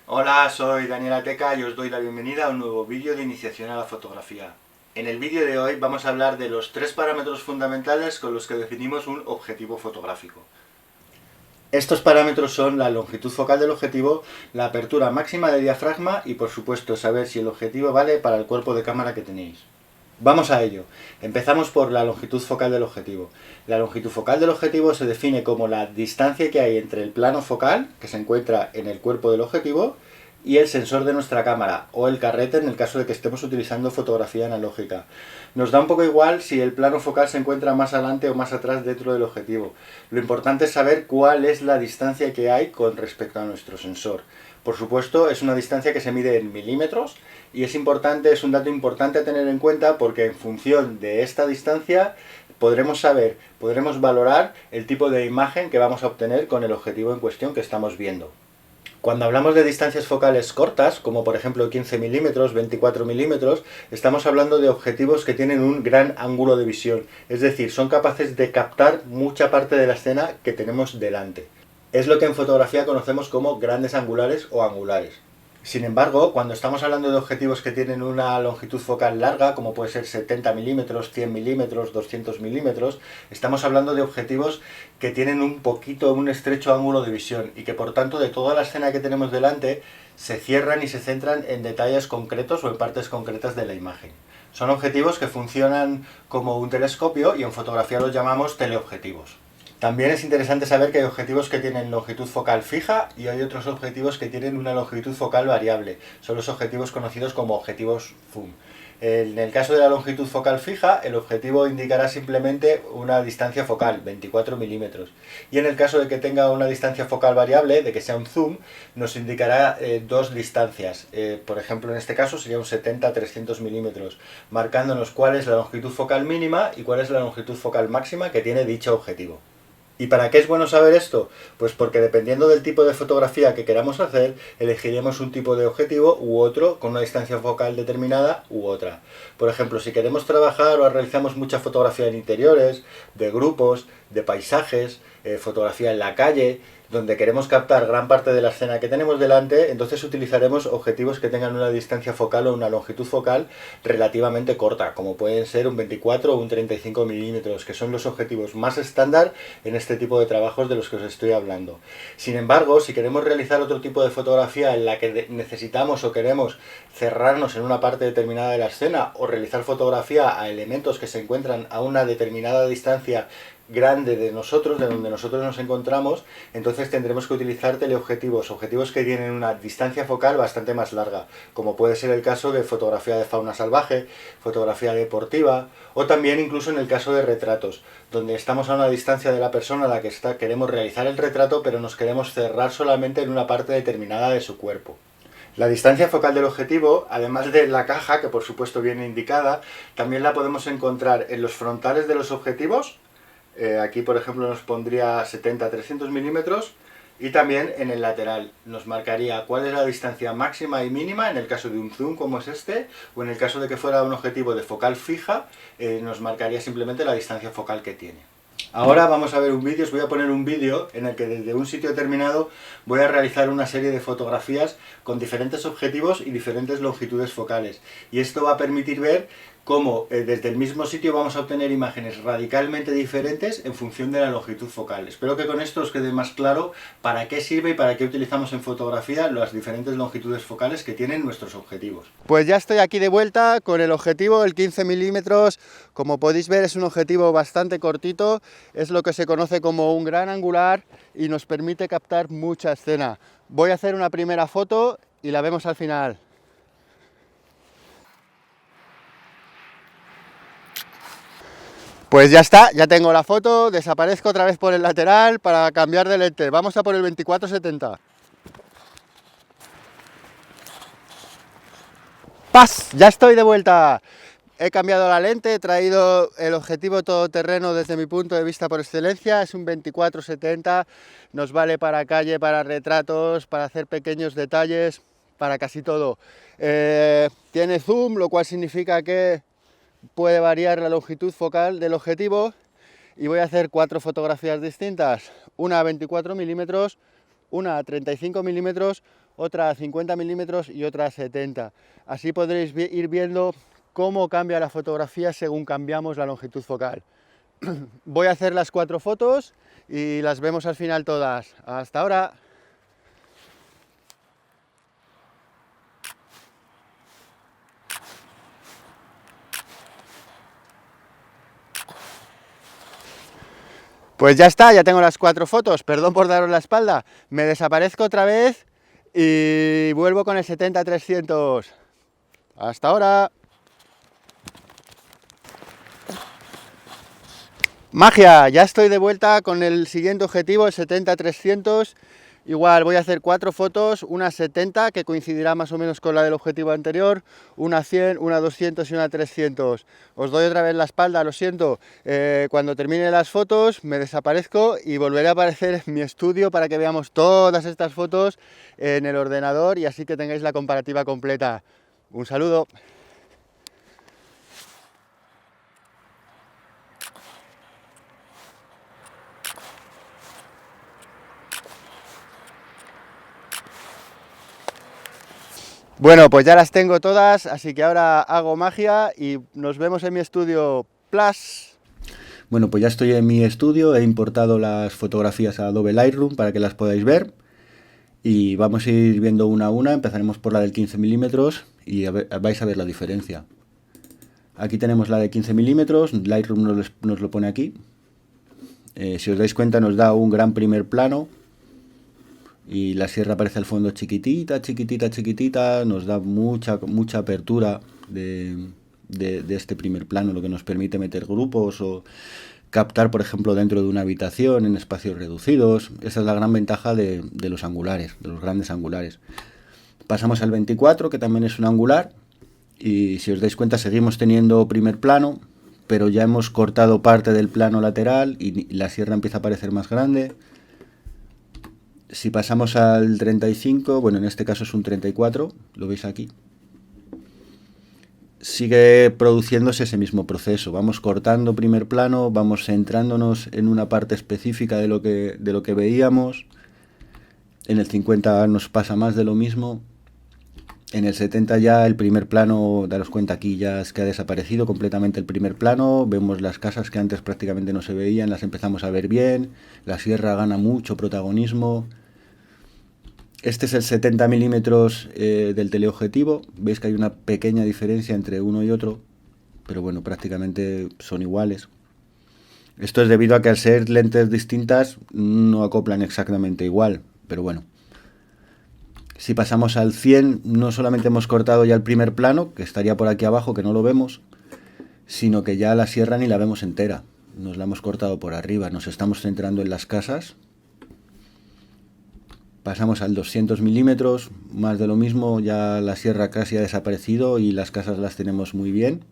Hola, soy Daniel Ateca y os doy la bienvenida a un nuevo vídeo de iniciación a la fotografía. En el vídeo de hoy vamos a hablar de los tres parámetros fundamentales con los que definimos un objetivo fotográfico. Estos parámetros son la longitud focal del objetivo, la apertura máxima de diafragma y por supuesto saber si el objetivo vale para el cuerpo de cámara que tenéis. Vamos a ello. Empezamos por la longitud focal del objetivo. La longitud focal del objetivo se define como la distancia que hay entre el plano focal, que se encuentra en el cuerpo del objetivo, y el sensor de nuestra cámara, o el carrete en el caso de que estemos utilizando fotografía analógica. Nos da un poco igual si el plano focal se encuentra más adelante o más atrás dentro del objetivo. Lo importante es saber cuál es la distancia que hay con respecto a nuestro sensor. Por supuesto, es una distancia que se mide en milímetros y es un dato importante a tener en cuenta porque en función de esta distancia podremos valorar el tipo de imagen que vamos a obtener con el objetivo en cuestión que estamos viendo. Cuando hablamos de distancias focales cortas, como por ejemplo 15 milímetros, 24 milímetros, estamos hablando de objetivos que tienen un gran ángulo de visión, es decir, son capaces de captar mucha parte de la escena que tenemos delante. Es lo que en fotografía conocemos como grandes angulares o angulares. Sin embargo, cuando estamos hablando de objetivos que tienen una longitud focal larga, como puede ser 70 milímetros, 100 milímetros, 200 milímetros, estamos hablando de objetivos que tienen un estrecho ángulo de visión y que por tanto de toda la escena que tenemos delante se cierran y se centran en detalles concretos o en partes concretas de la imagen. Son objetivos que funcionan como un telescopio y en fotografía los llamamos teleobjetivos. También es interesante saber que hay objetivos que tienen longitud focal fija y hay otros objetivos que tienen una longitud focal variable. Son los objetivos conocidos como objetivos zoom. En el caso de la longitud focal fija, el objetivo indicará simplemente una distancia focal, 24 milímetros. Y en el caso de que tenga una distancia focal variable, de que sea un zoom, nos indicará dos distancias. Por ejemplo, en este caso sería un 70-300 milímetros, marcándonos cuál es la longitud focal mínima y cuál es la longitud focal máxima que tiene dicho objetivo. ¿Y para qué es bueno saber esto? Pues porque dependiendo del tipo de fotografía que queramos hacer, elegiremos un tipo de objetivo u otro con una distancia focal determinada u otra. Por ejemplo, si queremos trabajar o realizamos mucha fotografía en interiores, de grupos, de paisajes, fotografía en la calle, donde queremos captar gran parte de la escena que tenemos delante, entonces utilizaremos objetivos que tengan una distancia focal o una longitud focal relativamente corta, como pueden ser un 24 o un 35 milímetros, que son los objetivos más estándar en este tipo de trabajos de los que os estoy hablando. Sin embargo, si queremos realizar otro tipo de fotografía en la que necesitamos o queremos cerrarnos en una parte determinada de la escena o realizar fotografía a elementos que se encuentran a una determinada distancia grande de nosotros, de donde nosotros nos encontramos, entonces tendremos que utilizar teleobjetivos, objetivos que tienen una distancia focal bastante más larga, como puede ser el caso de fotografía de fauna salvaje, fotografía deportiva, o también incluso en el caso de retratos, donde estamos a una distancia de la persona a la que queremos realizar el retrato, pero nos queremos cerrar solamente en una parte determinada de su cuerpo. La distancia focal del objetivo, además de la caja, que por supuesto viene indicada, también la podemos encontrar en los frontales de los objetivos. Aquí por ejemplo nos pondría 70-300 milímetros y también en el lateral nos marcaría cuál es la distancia máxima y mínima en el caso de un zoom como es este, o en el caso de que fuera un objetivo de focal fija, nos marcaría simplemente la distancia focal que tiene. Ahora vamos a ver un vídeo, os voy a poner un vídeo en el que desde un sitio determinado voy a realizar una serie de fotografías con diferentes objetivos y diferentes longitudes focales. Y esto va a permitir ver cómo desde el mismo sitio vamos a obtener imágenes radicalmente diferentes en función de la longitud focal. Espero que con esto os quede más claro para qué sirve y para qué utilizamos en fotografía las diferentes longitudes focales que tienen nuestros objetivos. Pues ya estoy aquí de vuelta con el objetivo, el 15 milímetros. Como podéis ver es un objetivo bastante cortito, es lo que se conoce como un gran angular y nos permite captar mucha escena. Voy a hacer una primera foto y la vemos al final. Pues ya está, ya tengo la foto, desaparezco otra vez por el lateral para cambiar de lente. Vamos a por el 24-70. ¡Paz! Ya estoy de vuelta. He cambiado la lente, he traído el objetivo todoterreno desde mi punto de vista por excelencia. Es un 24-70, nos vale para calle, para retratos, para hacer pequeños detalles, para casi todo. Tiene zoom, lo cual significa que puede variar la longitud focal del objetivo y voy a hacer 4 fotografías distintas, una a 24 milímetros, una a 35 milímetros, otra a 50 milímetros y otra a 70. Así podréis ir viendo cómo cambia la fotografía según cambiamos la longitud focal. Voy a hacer las 4 fotos y las vemos al final todas. Hasta ahora. Pues ya está, ya tengo las 4 fotos, perdón por daros la espalda, me desaparezco otra vez y vuelvo con el 70-300. Hasta ahora. Magia, ya estoy de vuelta con el siguiente objetivo, el 70-300. Igual voy a hacer 4 fotos, una 70 que coincidirá más o menos con la del objetivo anterior, una 100, una 200 y una 300. Os doy otra vez la espalda, lo siento. Cuando termine las fotos me desaparezco y volveré a aparecer en mi estudio para que veamos todas estas fotos en el ordenador y así que tengáis la comparativa completa. Un saludo. Bueno, pues ya las tengo todas, así que ahora hago magia y nos vemos en mi estudio. Plus. Bueno, pues ya estoy en mi estudio, he importado las fotografías a Adobe Lightroom para que las podáis ver y vamos a ir viendo una a una. Empezaremos por la del 15 milímetros y vais a ver la diferencia. Aquí tenemos la de 15 milímetros, Lightroom nos lo pone aquí. Si os dais cuenta nos da un gran primer plano. Y la sierra aparece al fondo chiquitita, chiquitita, chiquitita, nos da mucha apertura de este primer plano, lo que nos permite meter grupos o captar, por ejemplo, dentro de una habitación en espacios reducidos. Esa es la gran ventaja de los angulares, de los grandes angulares. Pasamos al 24, que también es un angular, y si os dais cuenta seguimos teniendo primer plano, pero ya hemos cortado parte del plano lateral y la sierra empieza a aparecer más grande. Si pasamos al 35, bueno, en este caso es un 34, lo veis aquí. Sigue produciéndose ese mismo proceso. Vamos cortando primer plano, vamos centrándonos en una parte específica de lo que veíamos. En el 50 nos pasa más de lo mismo. En el 70 ya el primer plano, daros cuenta aquí ya es que ha desaparecido completamente el primer plano. Vemos las casas que antes prácticamente no se veían, las empezamos a ver bien. La sierra gana mucho protagonismo. Este es el 70 milímetros del teleobjetivo. Veis que hay una pequeña diferencia entre uno y otro, pero bueno, prácticamente son iguales. Esto es debido a que al ser lentes distintas no acoplan exactamente igual, pero bueno. Si pasamos al 100, no solamente hemos cortado ya el primer plano, que estaría por aquí abajo, que no lo vemos, sino que ya la sierra ni la vemos entera. Nos la hemos cortado por arriba, nos estamos centrando en las casas. Pasamos al 200 milímetros, más de lo mismo, ya la sierra casi ha desaparecido y las casas las tenemos muy bien.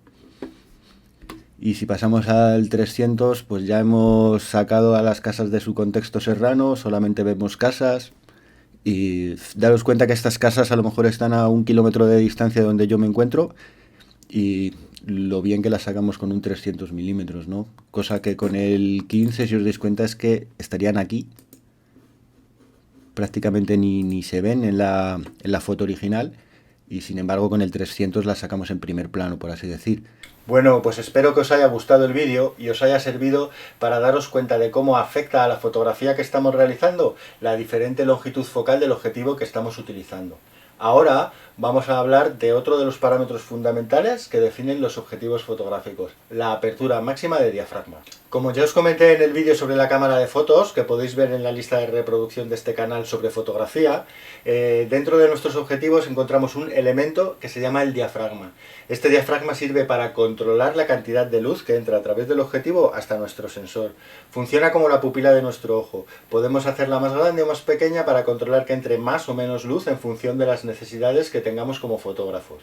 Y si pasamos al 300, pues ya hemos sacado a las casas de su contexto serrano, solamente vemos casas. Y daros cuenta que estas casas a lo mejor están a 1 kilómetro de distancia de donde yo me encuentro y lo bien que las sacamos con un 300 milímetros, ¿no? Cosa que con el 15, si os dais cuenta, es que estarían aquí. Prácticamente ni se ven en la foto original y sin embargo con el 300 la sacamos en primer plano, por así decir. Bueno, pues espero que os haya gustado el vídeo y os haya servido para daros cuenta de cómo afecta a la fotografía que estamos realizando la diferente longitud focal del objetivo que estamos utilizando. Ahora vamos a hablar de otro de los parámetros fundamentales que definen los objetivos fotográficos, la apertura máxima de diafragma. Como ya os comenté en el vídeo sobre la cámara de fotos, que podéis ver en la lista de reproducción de este canal sobre fotografía, dentro de nuestros objetivos encontramos un elemento que se llama el diafragma. Este diafragma sirve para controlar la cantidad de luz que entra a través del objetivo hasta nuestro sensor. Funciona como la pupila de nuestro ojo. Podemos hacerla más grande o más pequeña para controlar que entre más o menos luz en función de las necesidades que tengamos como fotógrafos.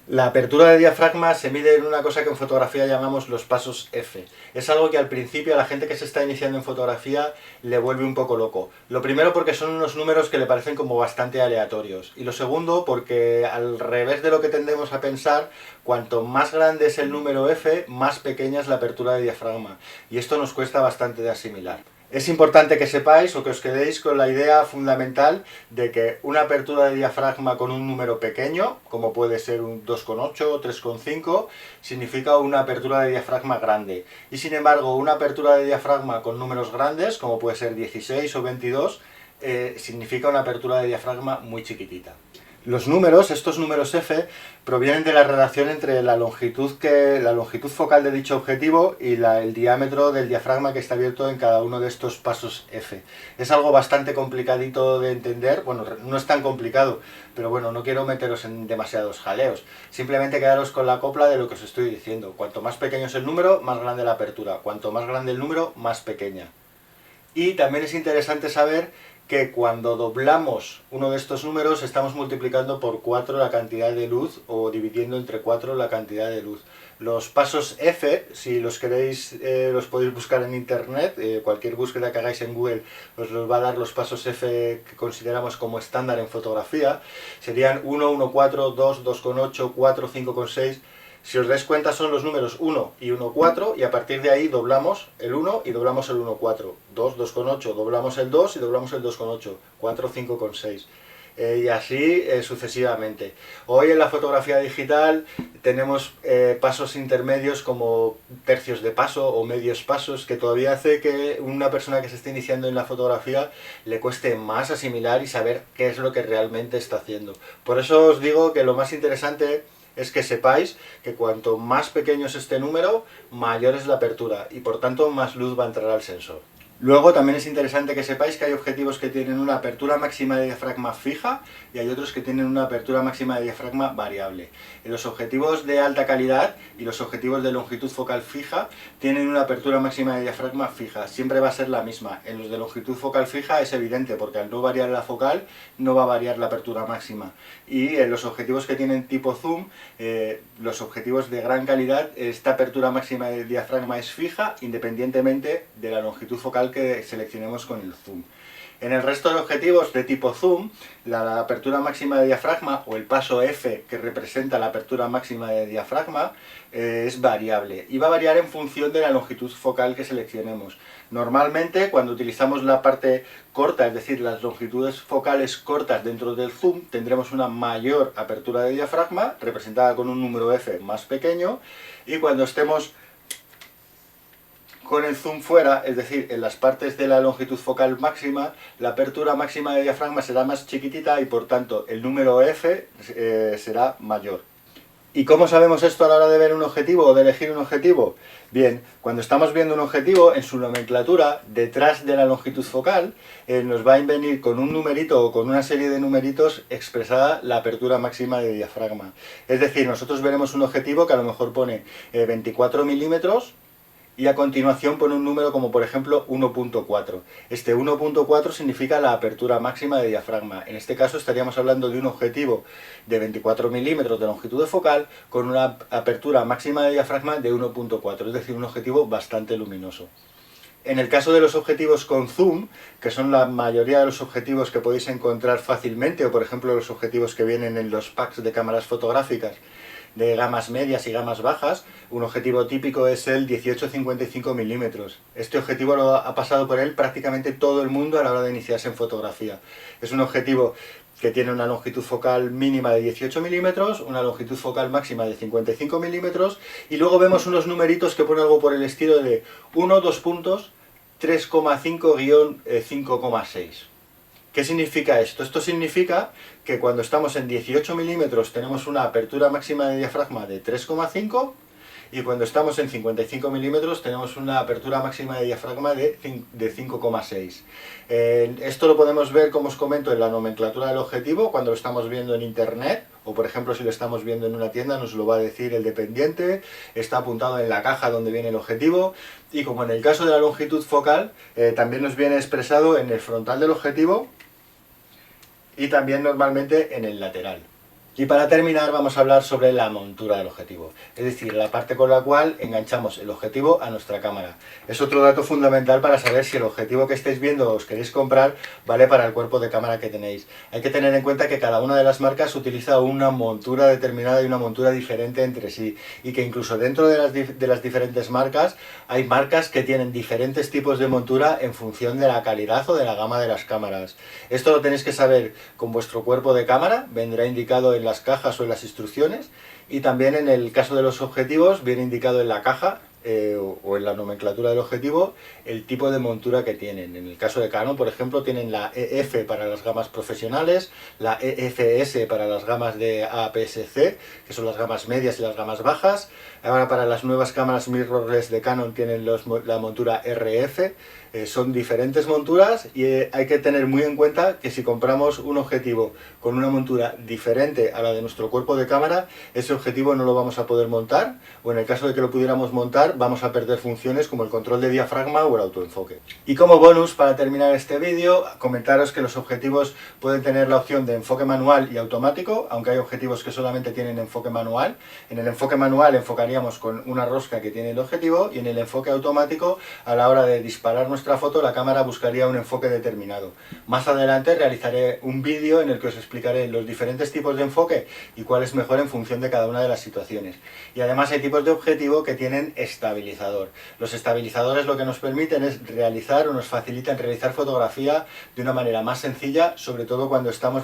La apertura de diafragma se mide en una cosa que en fotografía llamamos los pasos F. Es algo que al principio a la gente que se está iniciando en fotografía le vuelve un poco loco. Lo primero porque son unos números que le parecen como bastante aleatorios. Y lo segundo porque al revés de lo que tendemos a pensar, cuanto más grande es el número F, más pequeña es la apertura de diafragma. Y esto nos cuesta bastante de asimilar. Es importante que sepáis o que os quedéis con la idea fundamental de que una apertura de diafragma con un número pequeño, como puede ser un 2,8 o 3,5, significa una apertura de diafragma grande. Y sin embargo, una apertura de diafragma con números grandes, como puede ser 16 o 22, significa una apertura de diafragma muy chiquitita. Los números, estos números F, provienen de la relación entre la longitud focal de dicho objetivo y el diámetro del diafragma que está abierto en cada uno de estos pasos F. Es algo bastante complicadito de entender, bueno, no es tan complicado, pero bueno, no quiero meteros en demasiados jaleos. Simplemente quedaros con la copla de lo que os estoy diciendo. Cuanto más pequeño es el número, más grande la apertura. Cuanto más grande el número, más pequeña. Y también es interesante saber que cuando doblamos uno de estos números estamos multiplicando por 4 la cantidad de luz o dividiendo entre 4 la cantidad de luz. Los pasos F, si los queréis, los podéis buscar en internet, cualquier búsqueda que hagáis en Google os los va a dar los pasos F que consideramos como estándar en fotografía. Serían 1, 1,4, 2, 2,8, 4, 5,6... Si os dais cuenta son los números 1 y 1,4 y a partir de ahí doblamos el 1 y doblamos el 1,4. 2, 2,8, doblamos el 2 y doblamos el 2,8. 4, 5,6. Y así sucesivamente. Hoy en la fotografía digital tenemos pasos intermedios como tercios de paso o medios pasos que todavía hace que una persona que se esté iniciando en la fotografía le cueste más asimilar y saber qué es lo que realmente está haciendo. Por eso os digo que lo más interesante es que sepáis que cuanto más pequeño es este número, mayor es la apertura y por tanto más luz va a entrar al sensor. Luego también es interesante que sepáis que hay objetivos que tienen una apertura máxima de diafragma fija y hay otros que tienen una apertura máxima de diafragma variable. En los objetivos de alta calidad y los objetivos de longitud focal fija tienen una apertura máxima de diafragma fija, siempre va a ser la misma. En los de longitud focal fija es evidente porque al no variar la focal no va a variar la apertura máxima. Y en los objetivos que tienen tipo zoom, los objetivos de gran calidad, esta apertura máxima de diafragma es fija independientemente de la longitud focal que seleccionemos con el zoom. En el resto de objetivos de tipo zoom, la apertura máxima de diafragma o el paso F que representa la apertura máxima de diafragma es variable y va a variar en función de la longitud focal que seleccionemos. Normalmente cuando utilizamos la parte corta, es decir, las longitudes focales cortas dentro del zoom, tendremos una mayor apertura de diafragma representada con un número F más pequeño y cuando estemos con el zoom fuera, es decir, en las partes de la longitud focal máxima, la apertura máxima de diafragma será más chiquitita y por tanto el número F será mayor. ¿Y cómo sabemos esto a la hora de ver un objetivo o de elegir un objetivo? Bien, cuando estamos viendo un objetivo, en su nomenclatura, detrás de la longitud focal, nos va a venir con un numerito o con una serie de numeritos expresada la apertura máxima de diafragma. Es decir, nosotros veremos un objetivo que a lo mejor pone 24 milímetros, y a continuación pone un número como por ejemplo 1.4. Este 1.4 significa la apertura máxima de diafragma. En este caso estaríamos hablando de un objetivo de 24 milímetros de longitud de focal con una apertura máxima de diafragma de 1.4, es decir, un objetivo bastante luminoso. En el caso de los objetivos con zoom, que son la mayoría de los objetivos que podéis encontrar fácilmente, o por ejemplo los objetivos que vienen en los packs de cámaras fotográficas, de gamas medias y gamas bajas, un objetivo típico es el 18-55 milímetros. Este objetivo lo ha pasado por él prácticamente todo el mundo a la hora de iniciarse en fotografía. Es un objetivo que tiene una longitud focal mínima de 18 milímetros, una longitud focal máxima de 55 milímetros, y luego vemos unos numeritos que ponen algo por el estilo de 1, 2 puntos, 3,5-5,6. ¿Qué significa esto? Esto significa que cuando estamos en 18 milímetros tenemos una apertura máxima de diafragma de 3,5 y cuando estamos en 55 milímetros tenemos una apertura máxima de diafragma de 5,6. Esto lo podemos ver, como os comento, en la nomenclatura del objetivo cuando lo estamos viendo en internet, o por ejemplo si lo estamos viendo en una tienda nos lo va a decir el dependiente, está apuntado en la caja donde viene el objetivo, y como en el caso de la longitud focal, también nos viene expresado en el frontal del objetivo y también normalmente en el lateral. Y para terminar vamos a hablar sobre la montura del objetivo, es decir, la parte con la cual enganchamos el objetivo a nuestra cámara. Es otro dato fundamental para saber si el objetivo que estáis viendo o os queréis comprar vale para el cuerpo de cámara que tenéis. Hay que tener en cuenta que cada una de las marcas utiliza una montura determinada y una montura diferente entre sí, y que incluso dentro de las diferentes marcas hay marcas que tienen diferentes tipos de montura en función de la calidad o de la gama de las cámaras. Esto lo tenéis que saber con vuestro cuerpo de cámara, vendrá indicado en las cajas o en las instrucciones, y también en el caso de los objetivos viene indicado en la caja o en la nomenclatura del objetivo el tipo de montura que tienen. En el caso de Canon, por ejemplo, tienen la EF para las gamas profesionales, la EFS para las gamas de APS-C, que son las gamas medias y las gamas bajas. Ahora para las nuevas cámaras mirrorless de Canon tienen la montura RF. Son diferentes monturas y hay que tener muy en cuenta que si compramos un objetivo con una montura diferente a la de nuestro cuerpo de cámara, ese objetivo no lo vamos a poder montar, o en el caso de que lo pudiéramos montar vamos a perder funciones como el control de diafragma o el autoenfoque. Y como bonus, para terminar este vídeo, comentaros que los objetivos pueden tener la opción de enfoque manual y automático, aunque hay objetivos que solamente tienen enfoque manual. En el enfoque manual enfocaríamos con una rosca que tiene el objetivo, y en el enfoque automático, a la hora de disparar nuestra foto, la cámara buscaría un enfoque determinado. Más adelante realizaré un vídeo en el que os explicaré los diferentes tipos de enfoque y cuál es mejor en función de cada una de las situaciones. Y además hay tipos de objetivo que tienen estabilizador. Los estabilizadores lo que nos permiten es realizar o nos facilitan realizar fotografía de una manera más sencilla, sobre todo cuando estamos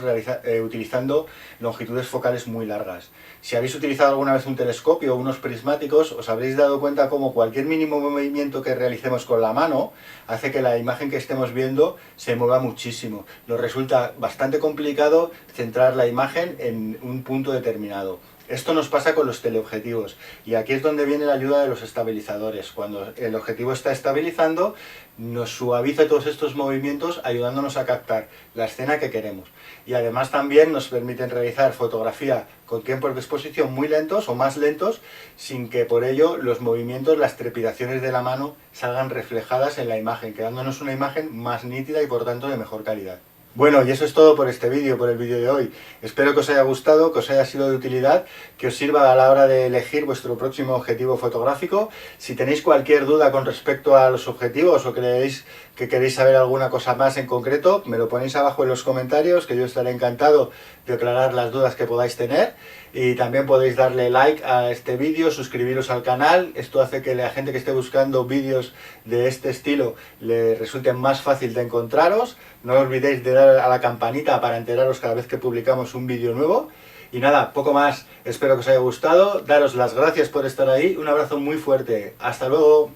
utilizando longitudes focales muy largas. Si habéis utilizado alguna vez un telescopio o unos prismáticos, os habréis dado cuenta cómo cualquier mínimo movimiento que realicemos con la mano hace que la imagen que estemos viendo se mueva muchísimo. Nos resulta bastante complicado centrar la imagen en un punto determinado. Esto nos pasa con los teleobjetivos, y aquí es donde viene la ayuda de los estabilizadores. Cuando el objetivo está estabilizando, nos suaviza todos estos movimientos, ayudándonos a captar la escena que queremos. Y además también nos permiten realizar fotografía con tiempos de exposición muy lentos o más lentos, sin que por ello los movimientos, las trepidaciones de la mano salgan reflejadas en la imagen, quedándonos una imagen más nítida y por tanto de mejor calidad. Bueno, y eso es todo por este vídeo, por el vídeo de hoy. Espero que os haya gustado, que os haya sido de utilidad, que os sirva a la hora de elegir vuestro próximo objetivo fotográfico. Si tenéis cualquier duda con respecto a los objetivos o creéis que queréis saber alguna cosa más en concreto, me lo ponéis abajo en los comentarios, que yo estaré encantado de aclarar las dudas que podáis tener. Y también podéis darle like a este vídeo, suscribiros al canal. Esto hace que la gente que esté buscando vídeos de este estilo le resulte más fácil de encontraros. No olvidéis de dar a la campanita para enteraros cada vez que publicamos un vídeo nuevo. Y nada, poco más. Espero que os haya gustado. Daros las gracias por estar ahí. Un abrazo muy fuerte. Hasta luego.